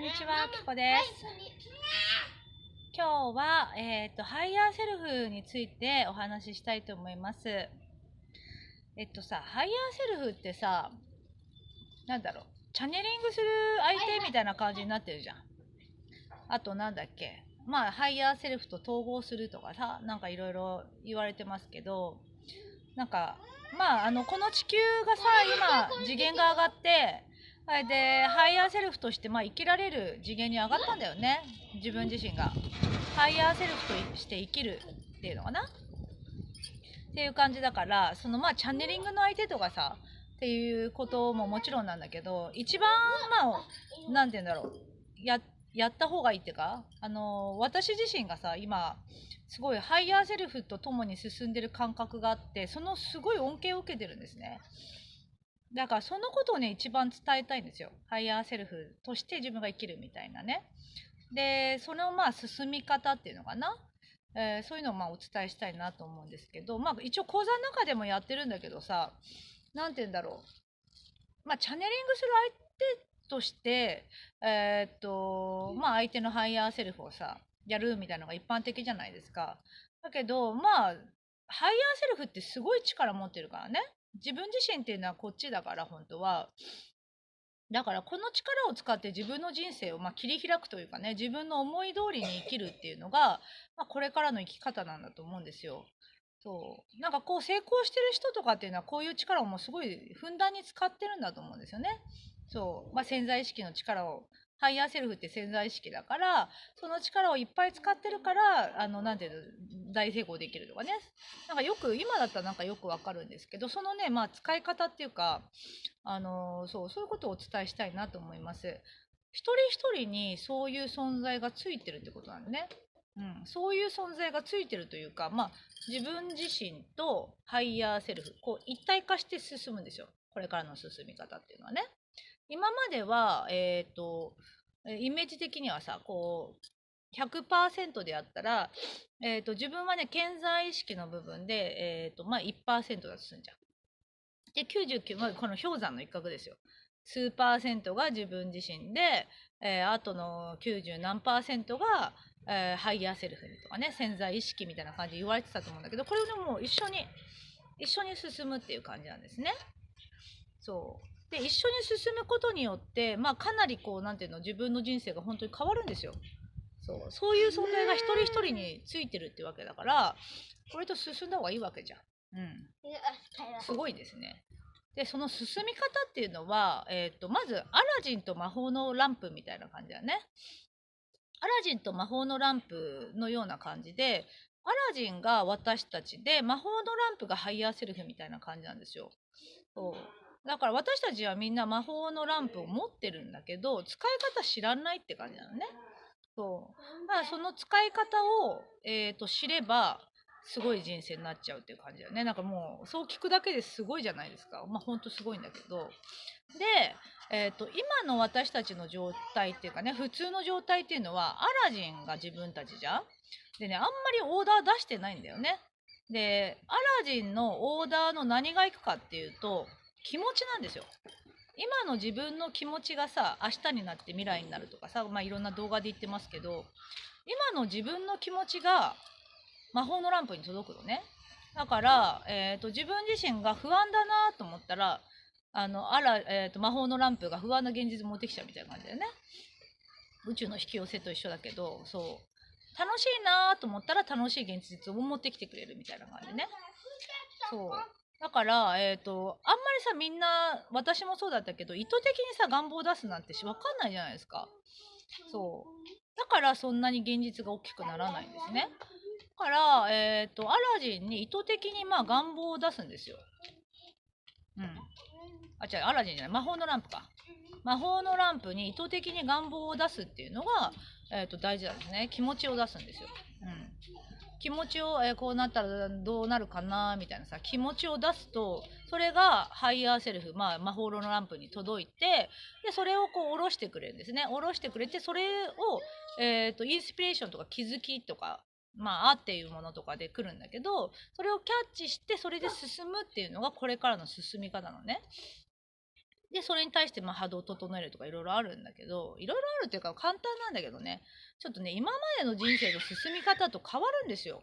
んにちは、きこです。今日は、ハイヤーセルフについてお話ししたいと思います。ハイヤーセルフってさ、なんだろう、チャネリングする相手みたいな感じになってるじゃん。あとなんだっけ、ハイヤーセルフと統合するとかさ、なんかいろいろ言われてますけど、なんか、この地球がさ、今、次元が上がって、で、ハイヤーセルフとして、生きられる次元に上がったんだよね。自分自身が。ハイヤーセルフとして生きるっていうのかなっていう感じだから、チャネリングの相手とかさ、っていうことももちろんなんだけど、一番、なんて言うんだろう。やった方がいいっていうか、私自身がさ、今、すごいハイヤーセルフと共に進んでる感覚があって、そのすごい恩恵を受けてるんですね。だからそのことをね、一番伝えたいんですよ。ハイヤーセルフとして自分が生きるみたいなね。で、その進み方っていうのかな。そういうのをお伝えしたいなと思うんですけど、一応講座の中でもやってるんだけどさ、なんて言うんだろう。チャネリングする相手として、相手のハイヤーセルフをさ、やるみたいなのが一般的じゃないですか。だけど、ハイヤーセルフってすごい力持ってるからね。自分自身っていうのはこっちだから、本当は。だからこの力を使って自分の人生を切り開くというかね、自分の思い通りに生きるっていうのが、これからの生き方なんだと思うんですよ。そう。なんかこう成功してる人とかっていうのはこういう力をもうすごいふんだんに使ってるんだと思うんですよね。そう。潜在意識の力を、ハイヤーセルフって潜在意識だから、その力をいっぱい使ってるから、なんていうの、大成功できるとかね。なんかよく、今だったらなんかよくわかるんですけど、そのね、使い方っていうか、そういうことをお伝えしたいなと思います。一人一人にそういう存在がついてるってことなんでね。そういう存在がついてるというか、自分自身とハイヤーセルフ、こう一体化して進むんですよ。これからの進み方っていうのはね。今までは、イメージ的にはさ、こう、100%であったら、自分はね、潜在意識の部分で、1%だとするんじゃん。で、99、この氷山の一角ですよ。数パーセントが自分自身で、あとの90何パーセントが、ハイヤーセルフにとかね、潜在意識みたいな感じで言われてたと思うんだけど、これをでも一緒に進むっていう感じなんですね。そう。で、一緒に進むことによって、かなりこう、なんていうの、自分の人生が本当に変わるんですよ。そういう存在が一人一人についてるってわけだから、これと進んだ方がいいわけじゃん。すごいですね。で、その進み方っていうのは、まず、アラジンと魔法のランプみたいな感じだよね。アラジンと魔法のランプのような感じで、アラジンが私たちで、魔法のランプがハイヤーセルフみたいな感じなんですよ。そう。だから私たちはみんな魔法のランプを持ってるんだけど、使い方知らないって感じなのね。そう。その使い方を、知れば、すごい人生になっちゃうっていう感じだよね。なんかもう、そう聞くだけですごいじゃないですか。ほんとすごいんだけど。で、今の私たちの状態っていうかね、普通の状態っていうのは、アラジンが自分たちじゃん。でね、あんまりオーダー出してないんだよね。で、アラジンのオーダーの何がいくかっていうと、気持ちなんですよ。今の自分の気持ちがさ、明日になって未来になるとかさ、いろんな動画で言ってますけど、今の自分の気持ちが魔法のランプに届くのね。だから、自分自身が不安だなと思ったら、魔法のランプが不安な現実持ってきちゃうみたいな感じだよね。宇宙の引き寄せと一緒だけど、そう。楽しいなと思ったら楽しい現実を持ってきてくれるみたいな感じでね。そう。だから、あんまりさ、みんな、私もそうだったけど、意図的にさ、願望を出すなんてわかんないじゃないですか。そう。だから、そんなに現実が大きくならないんですね。だから、アラジンに意図的に願望を出すんですよ。違う、アラジンじゃない、魔法のランプか。魔法のランプに意図的に願望を出すっていうのが、大事なんですね。気持ちを出すんですよ。気持ちを、こうなったらどうなるかなみたいなさ、気持ちを出すと、それがハイヤーセルフ、魔法のランプに届いて、で、それをこう下ろしてくれるんですね。下ろしてくれて、それを、インスピレーションとか気づきとか、っていうものとかで来るんだけど、それをキャッチして、それで進むっていうのがこれからの進み方なのね。でそれに対して波動を整えるとかいろいろあるんだけど、いろいろあるっていうか簡単なんだけどね、ちょっとね今までの人生の進み方と変わるんですよ。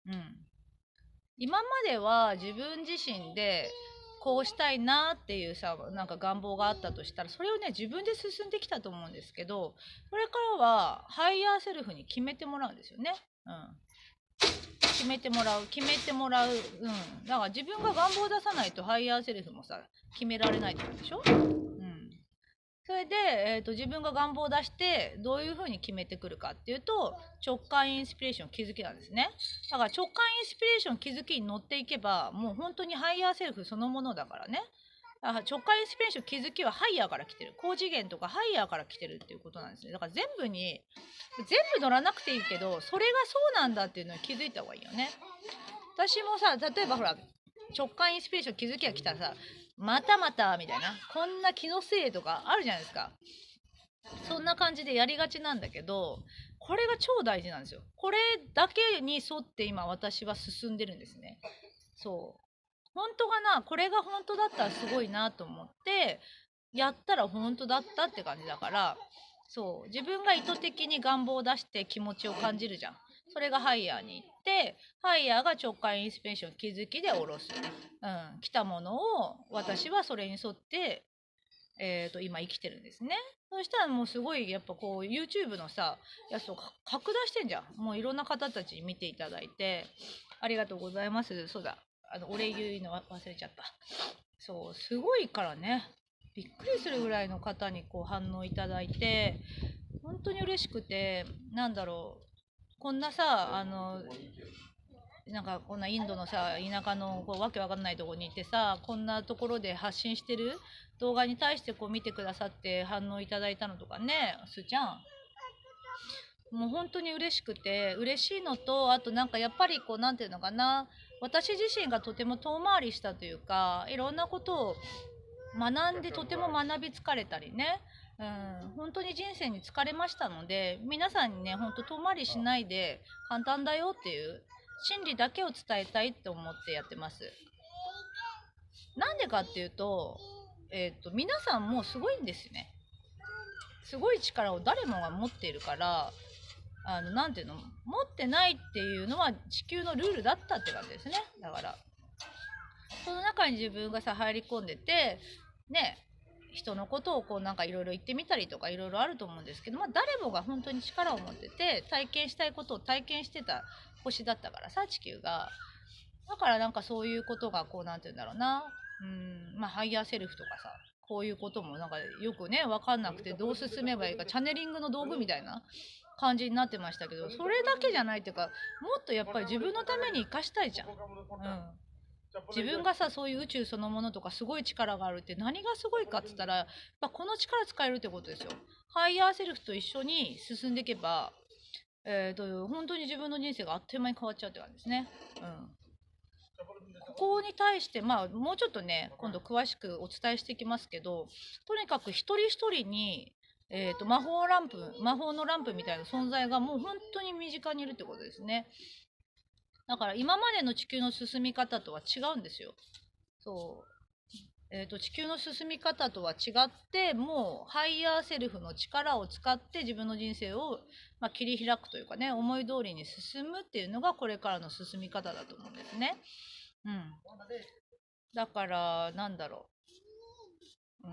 うん、今までは自分自身でこうしたいなっていうさ、なんか願望があったとしたら、それをね自分で進んできたと思うんですけど、これからはハイヤーセルフに決めてもらうんですよね。うん、決めてもらう、だから自分が願望を出さないとハイヤーセルフもさ決められないってことでしょ。それで、自分が願望を出してどういうふうに決めてくるかっていうと、直感インスピレーション気づきなんですね。だから直感インスピレーション気づきに乗っていけば、もう本当にハイヤーセルフそのものだからね。だから直感インスピレーション気づきはハイヤーから来てる、高次元とかハイヤーから来てるっていうことなんですね。だから全部乗らなくていいけど、それがそうなんだっていうのに気づいた方がいいよね。私もさ、例えばほら直感インスピレーション気づきが来たらさ、またまたみたいな、こんな気のせいとかあるじゃないですか。そんな感じでやりがちなんだけど、これが超大事なんですよ。これだけに沿って今私は進んでるんですね。そう本当かな、これが本当だったらすごいなと思ってやったら本当だったって感じだから、そう自分が意図的に願望を出して気持ちを感じるじゃん。それがハイヤーに行って、ハイヤーが直感インスピレーション気づきで下ろす、来たものを私はそれに沿って、今生きてるんですね。そしたらもうすごいやっぱこう YouTube のさやつを拡大してんじゃん。もういろんな方たちに見ていただいてありがとうございます。そうだ、お礼言うの忘れちゃった。そうすごいからね、びっくりするぐらいの方にこう反応いただいて、本当に嬉しくて、なんだろう、こんなさなんかこんなインドのさ田舎のこうわけわかんないとこにいてさ、こんなところで発信してる動画に対してこう見てくださって反応いただいたのとかね、すーちゃん、もう本当に嬉しくて、嬉しいのと、あとなんかやっぱりこうなんていうのかな、私自身がとても遠回りしたというか、いろんなことを学んでとても学び疲れたりね、本当に人生に疲れましたので、皆さんにね本当遠回りしないで簡単だよっていう真理だけを伝えたいって思ってやってます。なんでかっていうと、皆さんもうすごいんですよね。すごい力を誰もが持っているから、なんていうの、持ってないっていうのは地球のルールだったって感じですね。だからその中に自分がさ入り込んでてね、人のことをこうなんかいろいろ言ってみたりとかいろいろあると思うんですけど、誰もが本当に力を持ってて体験したいことを体験してた星だったからさ、地球が。だからなんかそういうことがこうなんて言うんだろうな、ハイヤーセルフとかさ、こういうこともなんかよくね分かんなくて、どう進めばいいかチャネリングの道具みたいな感じになってましたけど、それだけじゃないっていうか、もっとやっぱり自分のために生かしたいじゃん。自分がさそういう宇宙そのものとかすごい力があるって何がすごいかっつったら、やっぱこの力使えるってことですよ。ハイヤーセルフと一緒に進んでいけば、本当に自分の人生があっという間に変わっちゃうって感じですね。ここに対して、もうちょっとね今度詳しくお伝えしていきますけど、とにかく一人一人に、魔法のランプみたいな存在がもう本当に身近にいるってことですね。だから今までの地球の進み方とは違うんですよ。そう、地球の進み方とは違って、もうハイヤーセルフの力を使って自分の人生を、切り開くというかね、思い通りに進むっていうのがこれからの進み方だと思うんですね。だからなんだろう、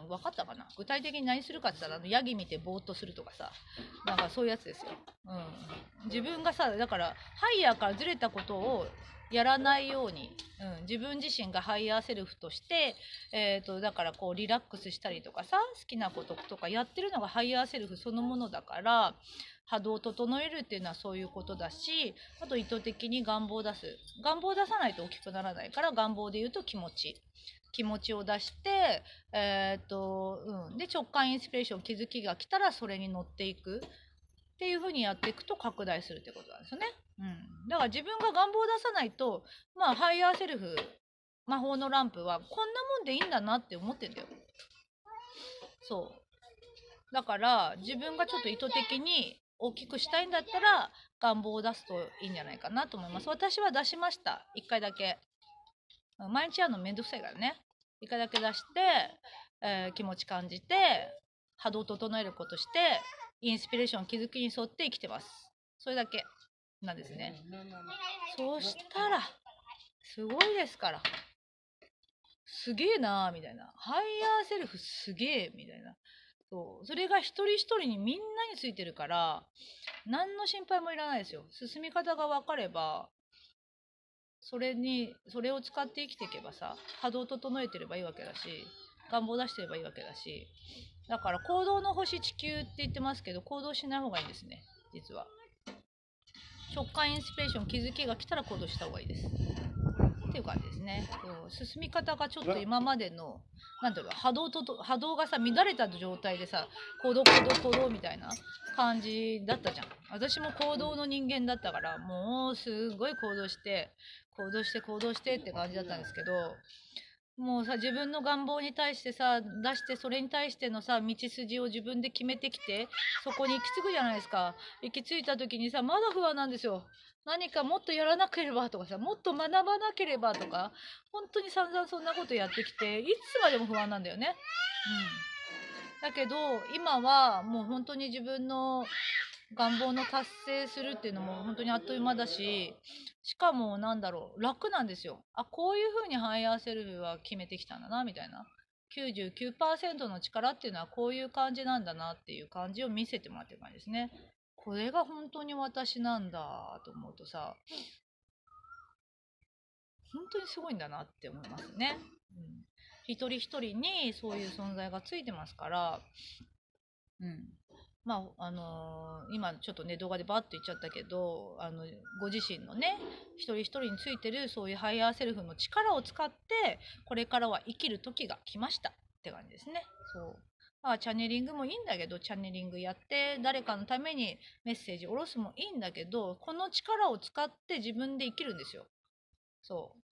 分かったかな、具体的に何するかって言ったらヤギ見てぼーっとするとかさ、なんかそういうやつですよ。自分がさ、だからハイヤーからずれたことをやらないように、自分自身がハイヤーセルフとして、だからこうリラックスしたりとかさ、好きなこととかやってるのがハイヤーセルフそのものだから、波動を整えるっていうのはそういうことだし、あと意図的に願望を出す、願望を出さないと大きくならないから、願望で言うと気持ちを出して、で直感インスピレーション気づきが来たらそれに乗っていくっていう風にやっていくと拡大するってことなんですよね。だから自分が願望を出さないと、ハイヤーセルフ魔法のランプはこんなもんでいいんだなって思ってんだよ。そうだから自分がちょっと意図的に大きくしたいんだったら願望を出すといいんじゃないかなと思います。私は出しました、1回だけ。毎日やるのめんどくさいからね。一回だけ出して、気持ち感じて波動を整えることしてインスピレーション気づきに沿って生きてます。それだけなんですね。そうしたらすごいですから、すげえなーみたいな、ハイヤーセルフすげえみたいな、それが一人一人にみんなについてるから何の心配もいらないですよ。進み方が分かればそれを使って生きていけばさ、波動整えてればいいわけだし、願望出してればいいわけだし、だから行動の星地球って言ってますけど、行動しない方がいいんですね、実は。直感インスピレーション気づきが来たら行動した方がいいですっていう感じですね。進み方がちょっと今までのなんだろう、波動がさ乱れた状態でさ、行動みたいな感じだったじゃん。私も行動の人間だったから、もうすごい行動してって感じだったんですけど、もうさ、自分の願望に対してさ出して、それに対してのさ道筋を自分で決めてきて、そこに行き着くじゃないですか。行き着いた時にさ、まだ不安なんですよ。何かもっとやらなければとかさ、もっと学ばなければとか、本当に散々そんなことやってきて、いつまでも不安なんだよね。だけど今はもう本当に自分の願望の達成するっていうのも本当にあっという間だし、しかもなんだろう、楽なんですよ。あ、こういう風にハイヤーセルフは決めてきたんだなみたいな。99% の力っていうのはこういう感じなんだなっていう感じを見せてもらってる感じですね。これが本当に私なんだと思うとさ、本当にすごいんだなって思いますね。一人一人にそういう存在がついてますから、まあ今ちょっとね動画でバッと言っちゃったけど、ご自身のね一人一人についてるそういうハイヤーセルフの力を使ってこれからは生きる時が来ましたって感じですね。チャネリングもいいんだけど、チャネリングやって誰かのためにメッセージ下ろすもいいんだけど、この力を使って自分で生きるんですよ。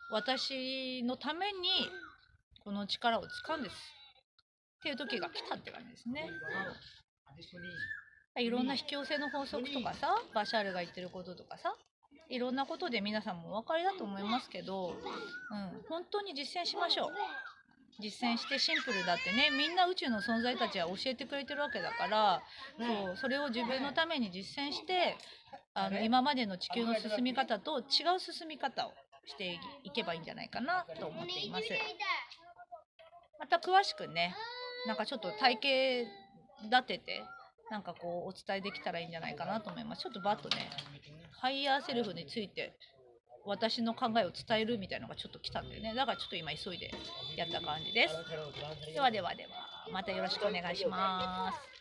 私のためにこの力を使うんですっていう時が来たって感じですね。いろんな引き寄せの法則とかさ、バシャールが言ってることとかさ、いろんなことで皆さんもお分かりだと思いますけど、本当に実践しましょう。実践してシンプルだってね、みんな宇宙の存在たちは教えてくれてるわけだから、それを自分のために実践して、今までの地球の進み方と違う進み方をしていけばいいんじゃないかなと思っています。また詳しくね、なんかちょっと体系立ててなんかこうお伝えできたらいいんじゃないかなと思います。ちょっとバッとね、ハイヤーセルフについて私の考えを伝えるみたいなのがちょっと来たんだよね。だからちょっと今急いでやった感じです。ではではでは、またよろしくお願いします。